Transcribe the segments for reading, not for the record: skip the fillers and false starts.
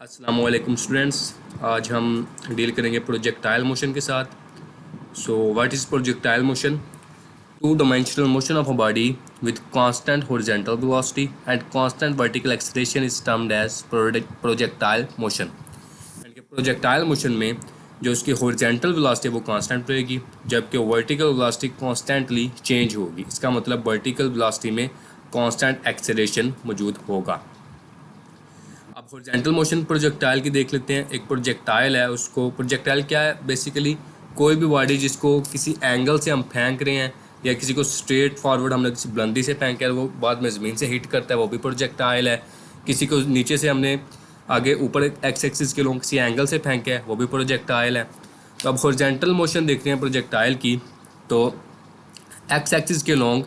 अस्सलाम वालेकुम स्टूडेंट्स। आज हम डील करेंगे प्रोजेक्टाइल मोशन के साथ। So what is projectile motion? Two dimensional motion of a body with constant horizontal velocity and constant vertical acceleration is termed as projectile motion। यानी कि projectile motion में जो उसकी हॉरिजॉन्टल वेलोसिटी है वो कांस्टेंट रहेगी, जबकि वर्टिकल वेलोसिटी कॉन्स्टेंटली चेंज होगी। इसका मतलब वर्टिकल वेलोसिटी में कांस्टेंट एक्सेलरेशन मौजूद होगा। अब हॉरिजॉन्टल मोशन प्रोजेक्टाइल की देख लेते हैं। एक प्रोजेक्टाइल है, उसको प्रोजेक्टाइल क्या है? बेसिकली कोई भी बॉडी जिसको किसी एंगल से हम फेंक रहे हैं या किसी को स्ट्रेट फॉरवर्ड हमने किसी बुलंदी से फेंका है, वो बाद में ज़मीन से हिट करता है, वो भी प्रोजेक्टाइल है। किसी को नीचे से हमने आगे ऊपर एक्स एक्सिस के लोग किसी एंगल से फेंके है, वो भी प्रोजेक्टाइल है। तो अब हॉरिजॉन्टल मोशन देख रहे हैं प्रोजेक्टाइल की, तो एक्स एक्सिस के लॉन्ग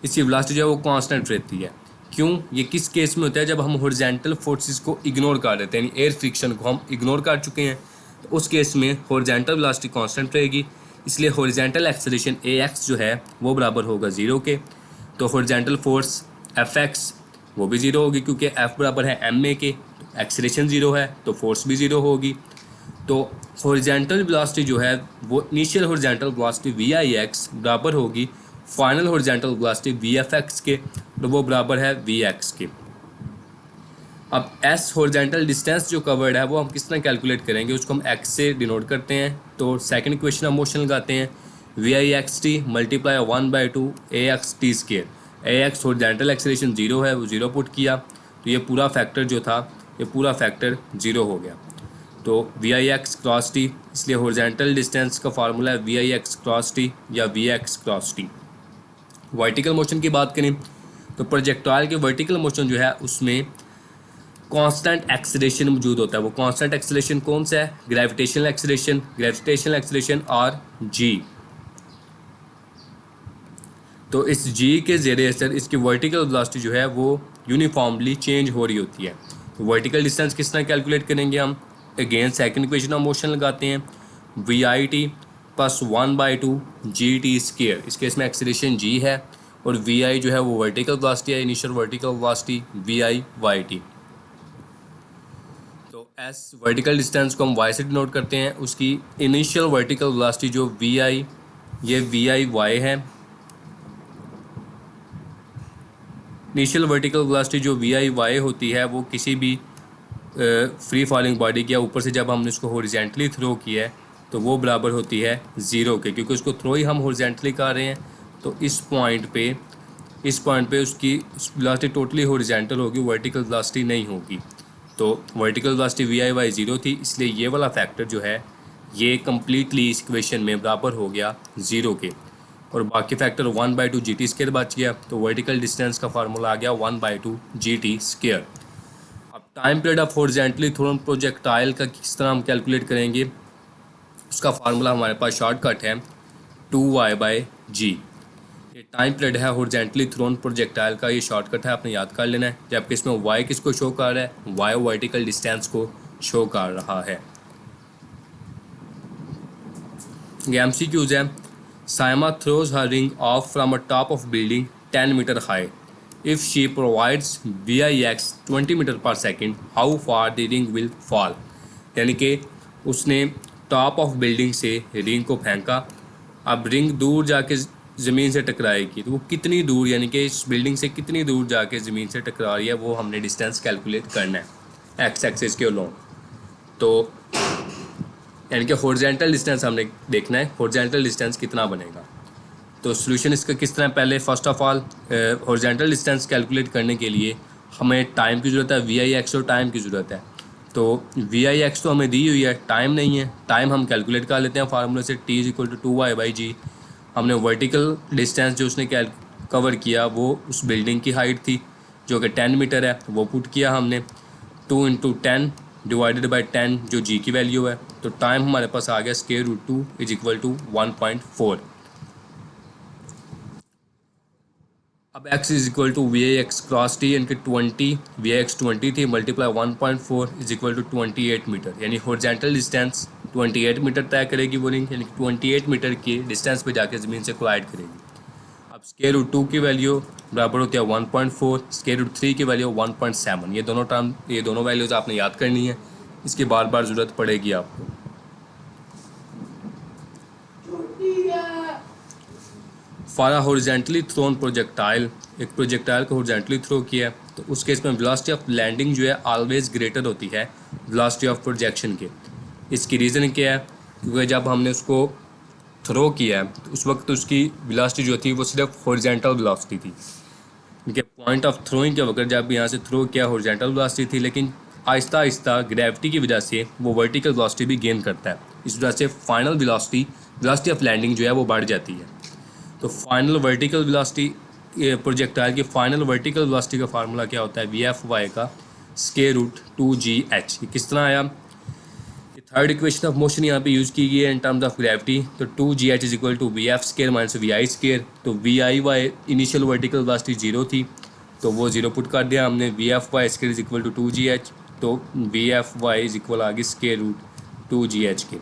इसकी वेलोसिटी जो है वो कांस्टेंट रहती है। क्यों? ये किस केस में होता है? जब हम हॉरिजॉन्टल फोर्सेस को इग्नोर कर देते हैं, यानी एयर फ्रिक्शन को हम इग्नोर कर चुके हैं, तो उस केस में हॉरिजॉन्टल वेलोसिटी कांस्टेंट रहेगी। इसलिए हॉरिजॉन्टल एक्सेलरेशन ए एक्स जो है वो बराबर होगा ज़ीरो के। तो हॉरिजॉन्टल फोर्स एफ एक्स वो भी ज़ीरो होगी, क्योंकि एफ बराबर है एम ए के। एक्सेलरेशन ज़ीरो है तो फोर्स भी ज़ीरो होगी। तो हॉरिजॉन्टल वेलोसिटी जो है वो initial horizontal velocity V I X बराबर होगी final horizontal velocity V F X के, तो वो बराबर है वी एक्स के। अब एस हॉरिजॉन्टल डिस्टेंस जो कवर्ड है वो हम किस तरह कैलकुलेट करेंगे? उसको हम एक्स से डिनोट करते हैं। तो सेकंड इक्वेशन हम मोशन लगाते हैं, V I X T multiply 1/2 A X T square. A X horizontal acceleration zero है, वो ज़ीरो पुट किया, तो ये पूरा फैक्टर जो था ये पूरा फैक्टर ज़ीरो हो गया। तो V I X cross T, इसलिए हॉरिजॉन्टल डिस्टेंस का फार्मूला है V I X cross T या V X cross T. Vertical motion की बात करें तो प्रोजेक्टाइल के वर्टिकल मोशन जो है उसमें कांस्टेंट एक्सेलरेशन मौजूद होता है। वो कांस्टेंट एक्सेलरेशन कौन सा है? ग्रेविटेशनल एक्सेलरेशन, ग्रेविटेशनल एक्सेलरेशन और जी। तो इस जी के ज़ेरे असर इसकी वर्टिकल वेलोसिटी जो है वो यूनिफॉर्मली चेंज हो रही होती है। तो वर्टिकल डिस्टेंस किस तरह कैलकुलेट करेंगे हम? Again second equation of motion लगाते हैं, V I T plus 1/2 G T square. इस केस में एक्सेलरेशन जी है और वी आई जो है वो वर्टिकल वेलोसिटी है, initial vertical velocity V I Y T. तो एस वर्टिकल डिस्टेंस को हम वाई से डिनोट करते हैं, उसकी इनिशियल वर्टिकल वेलोसिटी जो वी आई, ये वी आई वाई है। इनिशियल वर्टिकल वेलोसिटी जो वी आई वाई होती है वो किसी भी फ्री फॉलिंग बॉडी के ऊपर से जब हमने उसको हॉरिजॉन्टली थ्रो किया है तो वो बराबर होती है ज़ीरो के, क्योंकि उसको थ्रो ही हम हॉरिजॉन्टली कर रहे हैं। तो इस पॉइंट पे उसकी वेलोसिटी टोटली हॉरिजॉन्टल होगी, वर्टिकल वेलोसिटी नहीं होगी। तो vertical velocity V I Y zero थी, इसलिए ये वाला फैक्टर जो है ये कम्प्लीटली इस इक्वेशन में बराबर हो गया ज़ीरो के, और बाकी फैक्टर 1/2 जी टी स्केयर बच गया। तो वर्टिकल डिस्टेंस का फार्मूला आ गया 1/2 जी टी स्केयर। अब time period of horizontally thrown projectile का किस तरह हम कैलकुलेट करेंगे? उसका फार्मूला हमारे पास शॉर्टकट है 2y/g। ये टाइम पीरियड है हॉरिजॉन्टली थ्रोन प्रोजेक्टाइल का, ये शॉर्टकट है, आपने याद कर लेना है। जबकि इसमें y किसको शो कर रहा है? y वर्टिकल डिस्टेंस को शो कर रहा है। ये MCQs है। Saima throws her ring off from a top of building 10 metre high. If she provides VIX 20 metre per second, how far the ring will fall. यानी कि उसने टॉप ऑफ बिल्डिंग से रिंग को फेंका, अब रिंग दूर जाके ज़मीन से टकराएगी, तो वो कितनी दूर, यानी कि इस बिल्डिंग से कितनी दूर जाके ज़मीन से टकरा रही है, वो हमने डिस्टेंस कैलकुलेट करना है एक्स एक्सिस के अलोंग। तो यानी कि हॉरिजॉन्टल डिस्टेंस हमने देखना है, हॉरिजॉन्टल डिस्टेंस कितना बनेगा। तो सॉल्यूशन इसका किस तरह? पहले first of all horizontal distance calculate करने के लिए हमें टाइम की ज़रूरत है, VIX और टाइम की ज़रूरत है। तो VIX तो हमें दी हुई है, टाइम नहीं है। टाइम हम कैलकुलेट कर लेते हैं फार्मूले से, T = 2y/g। हमने वर्टिकल डिस्टेंस जो उसने कवर किया वो उस बिल्डिंग की हाइट थी जो कि 10 मीटर है, वो पुट किया हमने। 2 × 10 डिवाइडेड बाई 10 जो जी की वैल्यू है, तो टाइम हमारे पास आ गया √2 = 1.4। अब x = VIX क्रॉस टी, यानी कि 20 VIX 20 थी, मल्टीप्लाई 1.4 = 28 मीटर। यानी हॉरिजॉन्टल डिस्टेंस 28 मीटर तय करेगी वो रिंग, यानी कि 28 मीटर की डिस्टेंस पे जाके ज़मीन से कोलाइड करेगी। अब √2 की वैल्यू बराबर होती है 1.4, √3 की वैल्यू 1.7। ये दोनों वैल्यूज़ आपने याद करनी है। इसकी बार बार ज़रूरत पड़ेगी आपको। For a horizontally thrown projectile, एक प्रोजेक्टाइल को हॉरिजॉन्टली थ्रो किया तो उस केस में वेलोसिटी ऑफ लैंडिंग जो है ऑलवेज ग्रेटर होती है वेलोसिटी ऑफ प्रोजेक्शन के। इसकी रीज़न क्या है? क्योंकि जब हमने उसको थ्रो किया है तो उस वक्त उसकी वेलोसिटी जो थी वो सिर्फ हॉरिजॉन्टल वेलोसिटी थी। उनके पॉइंट ऑफ थ्रोइंग के वक्त जब यहाँ से थ्रो किया हॉरिजॉन्टल वेलोसिटी थी, लेकिन आहिस्ता आहिस्ता ग्रेविटी की वजह से वो वर्टिकल वेलोसिटी भी गेन करता है। इस वजह से फाइनल वेलोसिटी ऑफ लैंडिंग जो है वो बढ़ जाती है। तो फाइनल वर्टिकल वेलोसिटी, प्रोजेक्टाइल की फाइनल वर्टिकल वेलोसिटी का फार्मूला क्या होता है? VFY का स्क्वायर रूट 2GH। ये किस तरह आया? थर्ड इक्वेशन ऑफ मोशन यहाँ पे यूज़ की गई है इन टर्म्स ऑफ ग्रेविटी। तो 2GH is equal to VF square minus VI square. तो VIY इनिशियल वर्टिकल वेलोसिटी 0 थी तो वो 0 पुट कर दिया हमने। VFY square is equal to 2GH, तो VFY इज इक्वल आ गई स्क्वायर रूट 2GH के।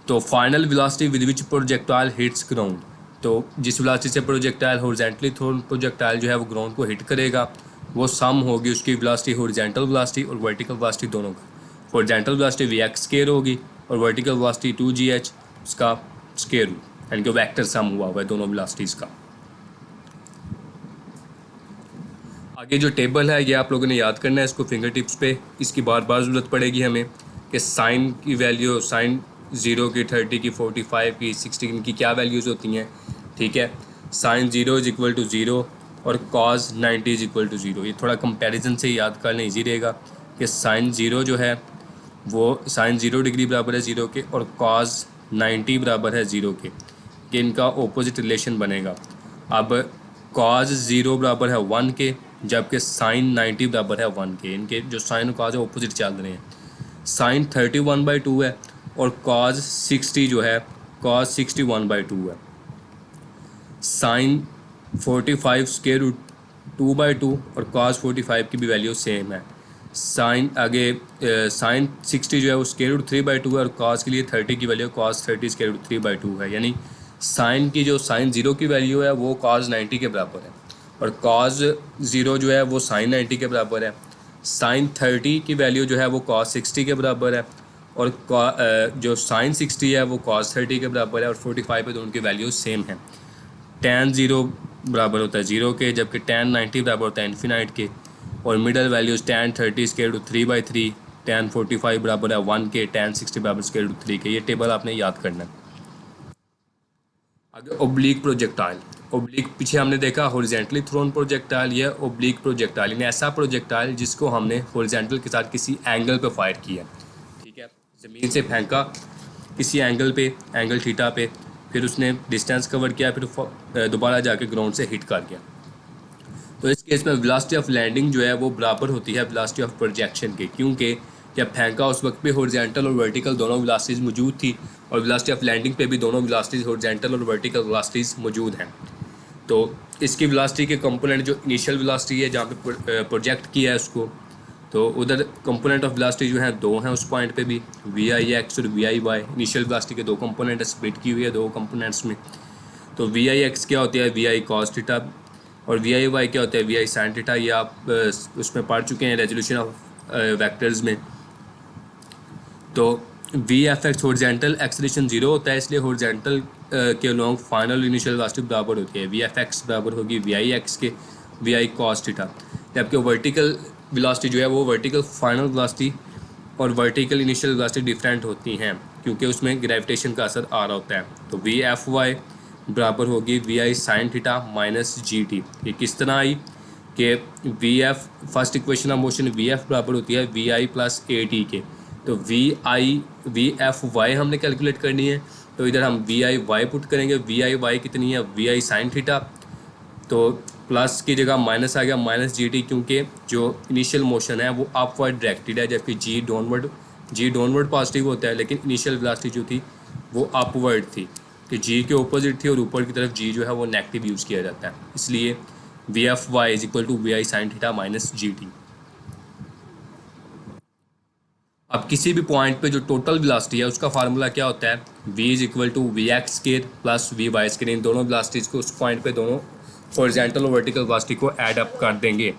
तो final velocity with which projectile hits ground, तो जिस वेलोसिटी से प्रोजेक्टाइल हॉरिजॉन्टली थ्रोन प्रोजेक्टाइल जो है वो ग्राउंड को हिट करेगा, वो सम होगी उसकी वेलोसिटी हॉरिजॉन्टल वेलोसिटी और वर्टिकल वेलोसिटी दोनों का। हॉरिजॉन्टल वेलोसिटी VX स्क्वायर होगी और वर्टिकल वेलोसिटी 2GH, उसका स्क्वायर रूट, यानी कि वेक्टर सम हुआ है दोनों वेलोसिटीज़ का। आगे जो टेबल है ये आप लोगों ने याद करना है इसको फिंगर टिप्स पे। इसकी बार बार ज़रूरत पड़ेगी हमें कि साइन की वैल्यू, साइन 0 की, 30 की, 45 की, 60 की क्या वैल्यूज़ होती हैं, ठीक है। साइन 0 इज इक्वल टू 0 और कॉज 90 इज इक्वल टू 0। ये थोड़ा कंपैरिजन से याद करना ईजी रहेगा कि साइन 0 जो है वो साइन 0 डिग्री बराबर है 0 के और कॉज 90 बराबर है 0 के, कि इनका ओपोजिट रिलेशन बनेगा। अब कॉज 0 बराबर है 1 के, जबकि साइन 90 बराबर है 1 के। इनके जो साइन और कॉज है ओपोजिट चल रहे हैं। साइन 31/2 है और कॉज 60 जो है कॉज 61/2 है। साइन 45 स्क्वायर रूट 2/2 और कॉज 45 की भी वैल्यू सेम है। साइन आगे साइन 60 जो है वो स्क्वायर रूट 3/2 है और कॉज के लिए 30 की वैल्यू कॉज 30 स्क्वायर रूट 3/2 है। यानी साइन की जो साइन 0 की वैल्यू है वो कॉज 90 के बराबर है और कॉज 0 जो है वो साइन 90 के बराबर है। साइन 30 की वैल्यू जो है वो कॉज 60 के बराबर है और जो साइन 60 है वो कॉज 30 के बराबर है और 45 पे दोनों की वैल्यू सेम है। tan 0 बराबर होता है 0 के, जबकि tan 90 बराबर होता है इन्फिनाइट के। और middle values tan 30 square root 3/3, tan 45 बराबर है 1 के, tan 60 बराबर स्क्वायर रूट 3 के। ये टेबल आपने याद करना है। आगे ओब्लिक प्रोजेक्टाइल। ओब्लिक पीछे हमने देखा हॉरिजॉन्टली थ्रोन प्रोजेक्टाइल, ये ओब्लिक प्रोजेक्टाइल यानी ऐसा प्रोजेक्टाइल जिसको हमने हॉरिजॉन्टल के साथ किसी एंगल पे फायर किया, ठीक है। ज़मीन से फेंका किसी एंगल पे, एंगल थीटा पे, फिर उसने डिस्टेंस कवर किया, फिर दोबारा जाके ग्राउंड से हिट कर गया। तो इस केस में वेलोसिटी ऑफ लैंडिंग जो है वो बराबर होती है वेलोसिटी ऑफ प्रोजेक्शन के, क्योंकि जब फेंका उस वक्त पे हॉरिजॉन्टल और वर्टिकल दोनों वेलोसिटीज़ मौजूद थी और वेलोसिटी ऑफ लैंडिंग पे भी दोनों वेलोसिटीज़ हॉरिजॉन्टल और वर्टिकल वेलोसिटीज़ मौजूद हैं। तो इसकी वेलोसिटी के कंपोनेंट जो इनिशियल वेलोसिटी है जहाँ पे प्रोजेक्ट किया है उसको, तो उधर कंपोनेंट ऑफ वेलोसिटी जो है दो हैं उस पॉइंट पे भी, VIX और VIY। इनिशियल वेलोसिटी के दो कंपोनेंट स्प्लिट की हुई है दो कंपोनेंट्स में। तो VIX क्या होती है? VI cos थीटा, और VIY क्या होता है? VI sin theta. ये आप उसमें पढ़ चुके हैं रेजोल्यूशन ऑफ वेक्टर्स में। तो VFX हॉरिजॉन्टल एक्सेलरेशन 0 होता है, इसलिए हॉरिजॉन्टल के लॉन्ग फाइनल इनिशियल वेलोसिटी बराबर होती है। VFX बराबर होगी VIX के VI cos थीटा। जबकि वर्टिकल वेलोसिटी जो है वो वर्टिकल फाइनल वेलोसिटी और वर्टिकल इनिशियल वेलोसिटी डिफरेंट होती हैं क्योंकि उसमें ग्रेविटेशन का असर आ रहा होता है। तो VFY बराबर होगी VI sin theta minus GT। ये किस तरह आई कि VF first equation of motion VF बराबर होती है VI प्लस AT के। तो VFY हमने कैलकुलेट करनी है, तो इधर हम VIY पुट करेंगे। VIY कितनी है? VI sin थीटा, तो प्लस की जगह माइनस आ गया माइनस GT, क्योंकि जो इनिशियल मोशन है वो अपवर्ड डायरेक्टेड है, जबकि जी डाउनवर्ड पॉजिटिव होता है, लेकिन इनिशियल वेलोसिटी जो थी वो अपवर्ड थी कि जी के ऑपोजिट थी और ऊपर की तरफ जी जो है वो नेगेटिव यूज़ किया जाता है। इसलिए VFY is equal to VI sin theta minus GT। अब किसी भी पॉइंट पे जो टोटल वेलोसिटी है उसका फार्मूला क्या होता है? V is equal to VX square plus VY square. इन दोनों वेलोसिटीज़ को उस पॉइंट पे दोनों हॉरिजॉन्टल और वर्टिकल वेलोसिटी को ऐड अप कर देंगे,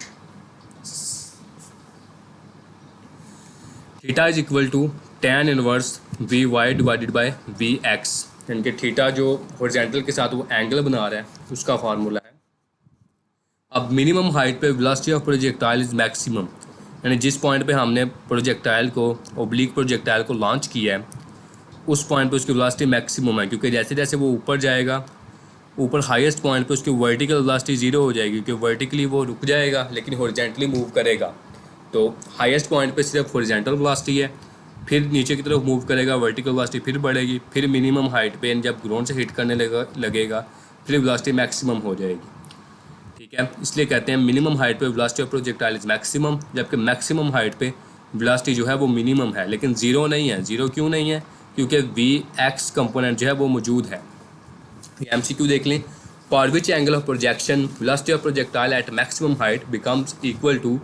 theta is equal to tan inverse V Y divided by V X, यानी कि थीटा जो हॉरिजॉन्टल के साथ वो एंगल बना रहा है उसका फार्मूला है। अब मिनिमम हाइट पे velocity of projectile is maximum, यानी जिस पॉइंट पे हमने प्रोजेक्टाइल को ओब्लिक प्रोजेक्टाइल को लॉन्च किया है उस पॉइंट पे उसकी वेलोसिटी मैक्सिमम है, क्योंकि जैसे जैसे वो ऊपर जाएगा ऊपर हाईएस्ट पॉइंट पे उसकी वर्टिकल वेलोसिटी ज़ीरो हो जाएगी, क्योंकि वर्टिकली वो रुक जाएगा लेकिन हॉरिजॉन्टली मूव करेगा। तो हाईएस्ट पॉइंट पे सिर्फ हॉरिजॉन्टल वेलोसिटी है, फिर नीचे की तरफ मूव करेगा वर्टिकल वेलोसिटी फिर बढ़ेगी, फिर मिनिमम हाइट पे जब ग्राउंड से हिट करने लगेगा फिर वेलोसिटी मैक्सिमम हो जाएगी। ठीक है, इसलिए कहते हैं मिनिमम हाइट पे velocity of projectile is maximum, जबकि मैक्सिमम हाइट पे वेलोसिटी जो है वो मिनिमम है, लेकिन ज़ीरो नहीं है। ज़ीरो क्यों नहीं है? क्योंकि वी एक्स कंपोनेंट जो है वो मौजूद है। MCQ देख लें, for which angle of projection velocity of projectile at maximum height becomes equal to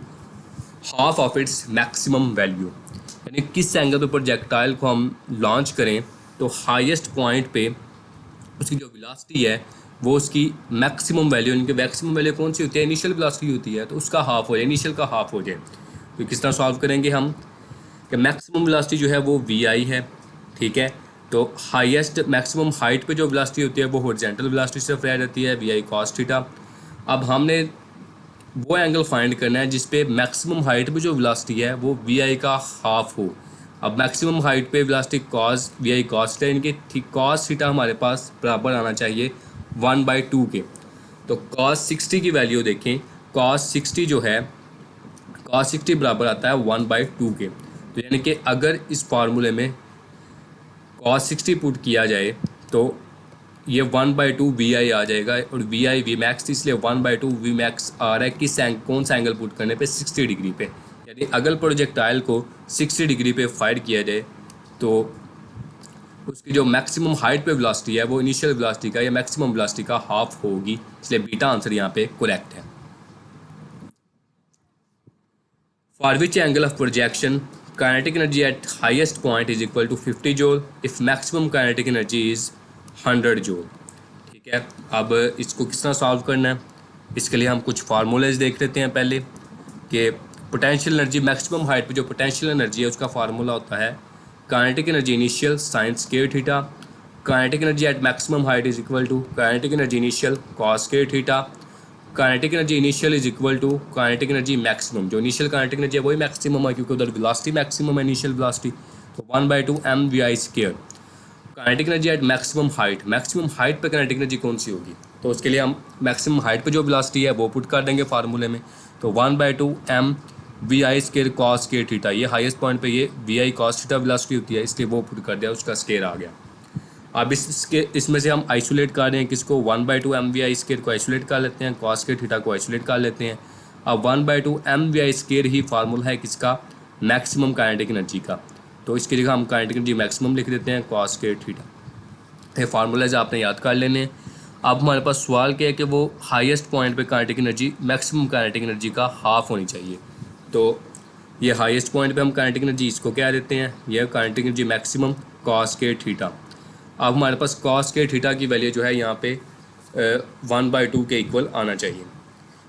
half of its maximum value, यानी किस एंगल पे प्रोजेक्टाइल को हम लॉन्च करें तो हाईएस्ट पॉइंट पे उसकी जो वेलोसिटी है वो उसकी मैक्सिमम वैल्यू, यानी कि मैक्सिमम वैल्यू कौन सी होती है? इनिशियल वेलोसिटी होती है, तो उसका हाफ हो जाए, इनिशियल का हाफ हो जाए। तो किस तरह सॉल्व करेंगे हम कि मैक्सिमम वेलोसिटी जो है वो VI है, ठीक है, तो हाईएस्ट मैक्सिमम हाइट पे जो वेलोसिटी होती है वो हॉरिजॉन्टल वेलोसिटी सिर्फ रह जाती है VI cos थीटा। अब हमने वो एंगल फाइंड करना है जिस पे मैक्सिमम हाइट पे जो वेलोसिटी है वो VI का हाफ हो। अब मैक्सिमम हाइट पे velocity cos VI cos theta, इनके cos थीटा हमारे पास बराबर आना चाहिए 1/2 के। तो cos 60 की वैल्यू देखें, cos 60 जो है cos 60 बराबर आता है 1/2 के। तो यानी कि अगर इस फार्मूले में cos 60 पुट किया जाए तो ये 1/2 VI आ जाएगा, और VI V मैक्स इसलिए 1/2 V मैक्स आ रहा है किस कौन सा एंगल पुट करने पे? 60 डिग्री पे। यानी अगर प्रोजेक्टाइल को 60 डिग्री पे फायर किया जाए तो उसकी जो मैक्सिमम हाइट पे वेलोसिटी है वो इनिशियल वेलोसिटी का या मैक्सिमम वेलोसिटी का हाफ होगी, इसलिए बीटा आंसर यहाँ पे करेक्ट है। For which angle of projection kinetic energy at highest point is equal to 50 joule if maximum kinetic energy is 100 joule. ठीक है, अब इसको किस तरह सॉल्व करना है, इसके लिए हम कुछ फार्मूलेज देख लेते हैं पहले कि पोटेंशियल एनर्जी मैक्सिमम हाइट पे जो पोटेंशियल एनर्जी है उसका फार्मूला होता है kinetic energy initial sine square theta, kinetic energy at maximum height is equal to kinetic energy initial cos square theta, kinetic energy initial is equal to kinetic energy maximum, जो initial kinetic energy है वही maximum है क्योंकि उधर velocity maximum है initial velocity, तो 1/2 mvi square. Kinetic energy at maximum height पे kinetic energy कौन सी होगी, तो उसके लिए हम मैक्सिमम हाइट पे जो वेलोसिटी है वो पुट कर देंगे फार्मूले में, तो 1/2 mvi square cos square theta, ये हाईएस्ट पॉइंट पे ये vi कॉस थीटा वेलोसिटी होती है इसलिए वो पुट कर दिया, उसका स्क्वायर आ गया। अब इसमें से हम आइसोलेट कर रहे हैं किसको? 1/2 mvi स्क्वायर को आइसोलेट कर लेते हैं, कॉस स्क्वायर थीटा को आइसोलेट कर लेते हैं। अब 1/2 mvi स्क्वायर ही फार्मूला है किसका? मैक्सिमम काइनेटिक एनर्जी का, तो इसकी जगह हम काइनेटिक एनर्जी मैक्सिमम लिख देते हैं कॉस स्क्वायर थीटा। ये फार्मूलाज आपने याद कर लेने हैं। अब हमारे पास सवाल क्या है कि वो हाईएस्ट पॉइंट पे kinetic energy maximum kinetic energy का हाफ होनी चाहिए, तो ये हाईएस्ट पॉइंट पे हम काइनेटिक एनर्जी इसको क्या देते हैं? ये kinetic energy maximum cos square theta. अब हमारे पास कॉस स्क्वायर थीटा की वैल्यू जो है यहाँ पे 1/2 के इक्वल आना चाहिए,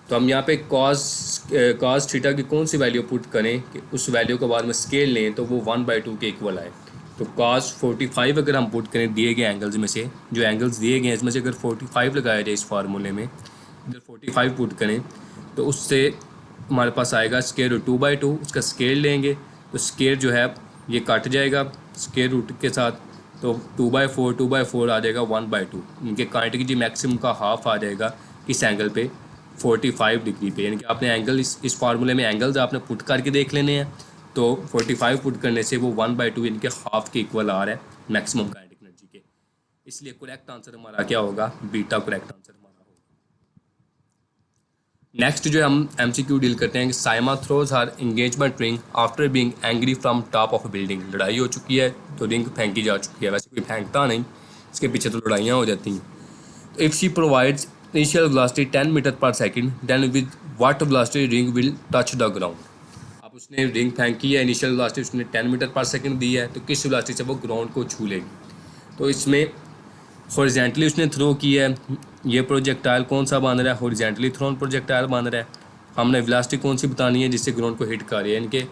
तो हम यहाँ पे कॉस थीटा की कौन सी वैल्यू पुट करें कि उस वैल्यू को बाद में स्केल लें तो वो 1/2 के इक्वल आए। तो cos 45 अगर हम पुट करें दिए गए एंगल्स में से, जो एंगल्स दिए गए हैं इसमें से अगर 45 लगाया जाए इस फार्मूले में, इधर 45 पुट करें तो उससे हमारे पास आएगा स्क्वायर रूट 2/2, उसका स्केल लेंगे तो स्क्वायर जो है ये कट जाएगा स्क्वायर रूट के साथ, तो 2/4 आ जाएगा 1/2, इनके काइनेटिक जी मैक्सिमम का हाफ आ जाएगा किस एंगल पे? 45 डिग्री पे। यानी कि आपने एंगल इस फार्मूले में एंगल्स आपने पुट करके देख लेने हैं, तो 45 पुट करने से वो 1/2 इनके हाफ के इक्वल आ रहा है मैक्सिमम काइनेटिक एनर्जी के, इसलिए करेक्ट आंसर हमारा क्या होगा? बीटा करेक्ट आंसर हमारा होगा। नेक्स्ट जो हम MCQ डील करते हैं कि Saima throws her engagement ring after being angry from top of building. लड़ाई हो चुकी है तो रिंग फेंकी जा चुकी है, वैसे कोई फेंकता नहीं, इसके पीछे तो लड़ाइयाँ हो जाती हैं। तो if she provides initial velocity 10 metre per second then with what velocity ring will touch the ground. अब उसने रिंग फेंकी है, इनिशियल वेलोसिटी उसने 10 मीटर पर सेकंड दी है, तो किस वेलोसिटी से वो ग्राउंड को छू लेगी? तो इसमें हॉरिजॉन्टली उसने थ्रो की है, ये प्रोजेक्टाइल कौन सा बन रहा है? हॉरिजॉन्टली थ्रोन प्रोजेक्टाइल बन रहा है। हमने वेलोसिटी कौन सी बतानी है जिससे ग्राउंड को हिट कर रही है, इनके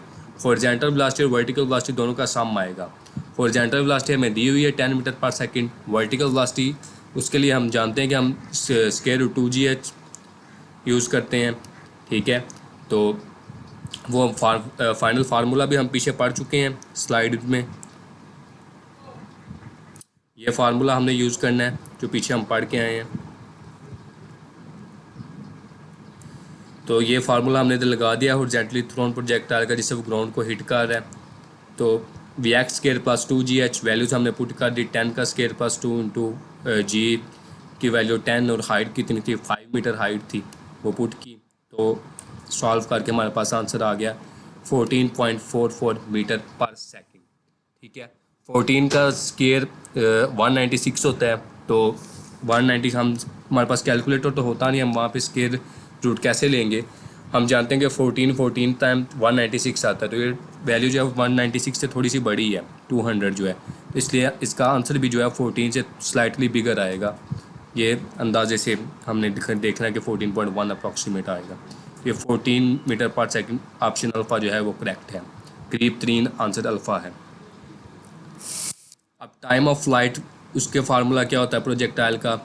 हॉरिजॉन्टल वेलोसिटी और वर्टिकल वेलोसिटी दोनों का सम आएगा। हॉरिजॉन्टल वेलोसिटी हमें दी हुई है 10 metre per second, vertical velocity उसके लिए हम जानते हैं कि हम स्क्वायर रूट 2gh यूज़ करते हैं, ठीक है। तो वो फाइनल फार्मूला भी हम पीछे पढ़ चुके हैं स्लाइड में, ये फार्मूला हमने यूज़ करना है जो पीछे हम पढ़ के आए हैं। तो ये फार्मूला हमने इधर लगा दिया हॉरिजॉन्टली थ्रोन प्रोजेक्टाइल का, जिससे वो ग्राउंड को हिट कर रहा है। तो Vx square plus 2gh values हमने पुट कर दी, 10 का स्केयर प्लस 2 इंटू जी की वैल्यू 10 और हाइट कितनी थी 5 मीटर हाइट थी, वो पुट की। तो सॉल्व करके हमारे पास आंसर आ गया 14.44 मीटर पर सेकंड, ठीक है। 14 का स्केयर 196 होता है, तो 190 हमारे पास कैलकुलेटर तो होता नहीं, हम वहाँ पे स्केयर रूट कैसे लेंगे। हम जानते हैं कि 14 टाइम 196 आता है, तो ये वैल्यू जो है 196 से थोड़ी सी बड़ी है, 200 जो है, तो इसलिए इसका आंसर भी जो है 14 से स्लाइटली बिगर आएगा। ये अंदाजे से हमने देखना है कि 14.1 अप्रॉक्सीमेट आएगा। ये 14 metre per second option alpha जो है वो करेक्ट है, करीब 3 आंसर अल्फ़ा है। अब टाइम ऑफ फ्लाइट, उसके फार्मूला क्या होता है प्रोजेक्टाइल का,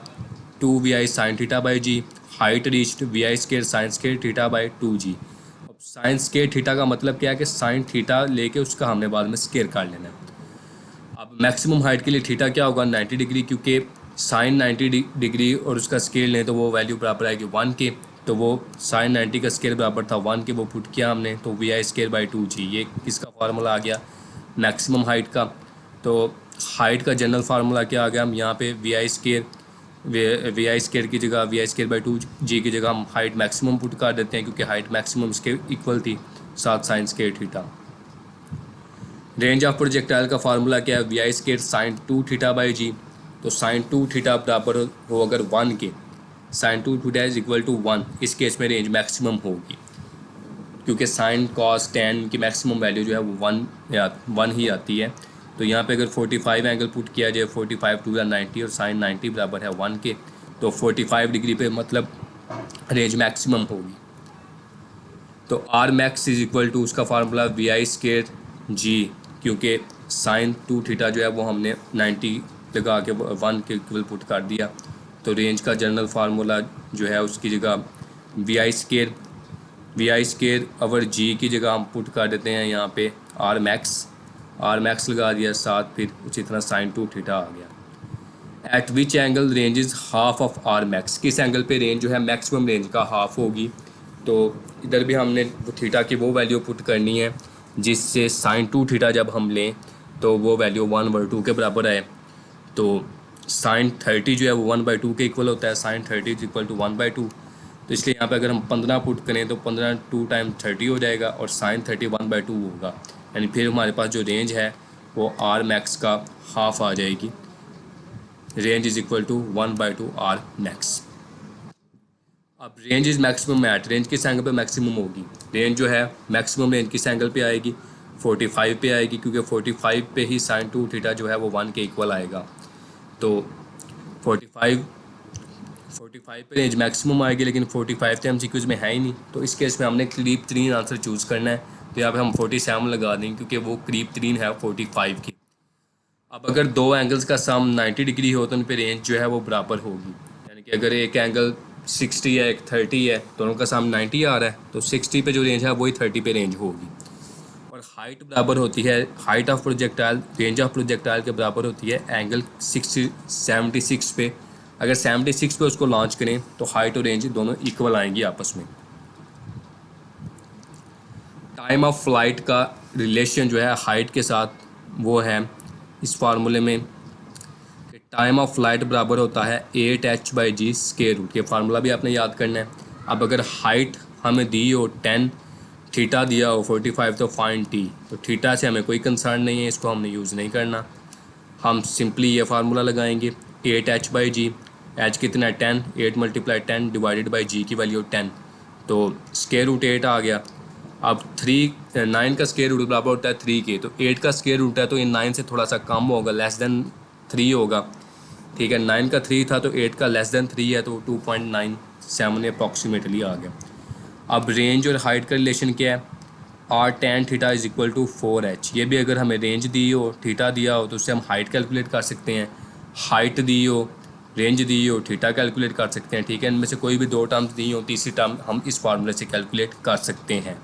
2vi sine theta by G, height reached vi square sine square theta by 2g। अब साइन स्केयर थीटा का मतलब क्या है कि साइन थीटा लेके उसका हमने बाद में स्केयर कर लेना है। अब मैक्सिमम हाइट के लिए थीटा क्या होगा 90 डिग्री, क्योंकि साइन 90 डिग्री और उसका स्केयर लें तो वो वैल्यू बराबर आएगी 1 के, तो वो साइन 90 का स्केयर बराबर था 1 के, वो पुट किया हमने, तो vi स्केयर बाई 2g। ये किसका फार्मूला आ गया मैक्सिमम हाइट का। तो हाइट का जनरल फार्मूला क्या आ गया, हम यहाँ पे vi स्केयर की जगह vi स्केयर बाई 2g की जगह हम हाइट मैक्सिमम पुट कर देते हैं, क्योंकि हाइट मैक्सिमम इसके इक्वल थी 7 sine square theta. Range of projectile का फार्मूला क्या है, vi square sine 2 theta by G, तो साइन 2 थीटा बराबर हो अगर 1 के, sine 2 theta is equal to 1, इस केस में रेंज मैक्सिमम होगी, क्योंकि साइन कॉस टेन की मैक्सिमम वैल्यू जो है वो 1 ही आती है। तो यहाँ पे अगर 45 एंगल पुट किया जाए, 45 टू 90 और साइन 90 बराबर है 1 के, तो 45 डिग्री पे मतलब रेंज मैक्सिमम होगी। तो R max is equal to उसका फार्मूला vi स्केयर जी, क्योंकि साइन 2 थीटा जो है वो हमने 90 लगा के 1 के इक्वल पुट कर दिया। तो रेंज का जनरल फार्मूला जो है उसकी जगह vi स्केयर अवर जी की जगह हम पुट कर देते हैं यहाँ पे आर मैक्स लगा दिया, साथ फिर उसी तरह साइन 2 थीटा आ गया। Eight which angle range is half of R max, किस एंगल पे रेंज जो है मैक्सिमम रेंज का हाफ होगी। तो इधर भी हमने थीटा की वो वैल्यू पुट करनी है जिससे साइन 2 थीटा जब हम लें तो वो वैल्यू 1/2 के बराबर है। तो साइन 30 जो है वो 1/2 के इक्वल होता है, साइन 30 इज इक्वल टू 1/2। तो इसलिए यहाँ पे अगर हम 15 पुट करें तो 15 2 टाइम 30 हो जाएगा और साइन 30 1/2 होगा, यानी फिर हमारे पास जो रेंज है वो आर मैक्स का हाफ आ जाएगी। Range is equal to 1/2 R max. अब range is maximum at, range किस एंगल पे मैक्सिमम होगी, रेंज जो है मैक्सिमम रेंज किस एंगल पे आएगी 45 पे आएगी, क्योंकि 45 पे ही साइन 2 थीटा जो है वो 1 के इक्वल आएगा। तो 45 पे रेंज मैक्सिमम आएगी, लेकिन 45 तो MCQs में है ही नहीं, तो इस केस में हमने करीब 3 आंसर चूज़ करना है। तो यहाँ पे हम 47 लगा देंगे क्योंकि वो करीब 3 है 45 की। अब अगर दो एंगल्स का सम 90 डिग्री हो तो उन पे रेंज जो है वो बराबर होगी, यानी कि अगर एक एंगल 60 है एक 30 है, दोनों का सम 90 आ रहा है, तो 60 पे जो रेंज है वही 30 पे रेंज होगी। और हाइट बराबर होती है, height of projectile range of projectile के बराबर होती है एंगल 76 पे। अगर 76 पे उसको लॉन्च करें तो हाइट और रेंज दोनों इक्वल आएंगी आपस में। टाइम ऑफ फ्लाइट का रिलेशन जो है हाइट के साथ वो है इस फार्मूले में कि टाइम ऑफ फ्लाइट बराबर होता है 8h/g स्क्वायर रूट। ये फार्मूला भी आपने याद करना है। अब अगर हाइट हमें दी हो 10, थीटा दिया हो 45, तो फाइंड t। तो थीटा से हमें कोई कंसर्न नहीं है, इसको हमने यूज़ नहीं करना। हम सिंपली ये फार्मूला लगाएंगे 8h/g, h कितना है 10, 8 × 10 डिवाइडेड बाई g की वैल्यू 10, तो स्क्वायर रूट 8 आ गया। अब 9 का स्क्वायर रूट बराबर होता है 3 के, तो 8 का स्क्वायर रूट है तो ये 9 से थोड़ा सा कम होगा, लेस देन 3 होगा, ठीक है। 9 का 3 था तो 8 का लेस देन 3 है, तो 2.97 अप्रॉक्सीमेटली आ गया। अब रेंज और हाइट का रिलेशन क्या है, R tan theta is equal to 4h। ये भी अगर हमें रेंज दी हो, थीटा दिया हो, तो उससे हम हाइट कैलकुलेट कर सकते हैं। हाइट दी हो, रेंज दी हो, थीटा कैलकुलेट कर सकते हैं। ठीक है, इनमें से कोई भी दो टर्म्स दी हो, तीसरी टर्म हम इस फार्मूले से कैलकुलेट कर सकते हैं।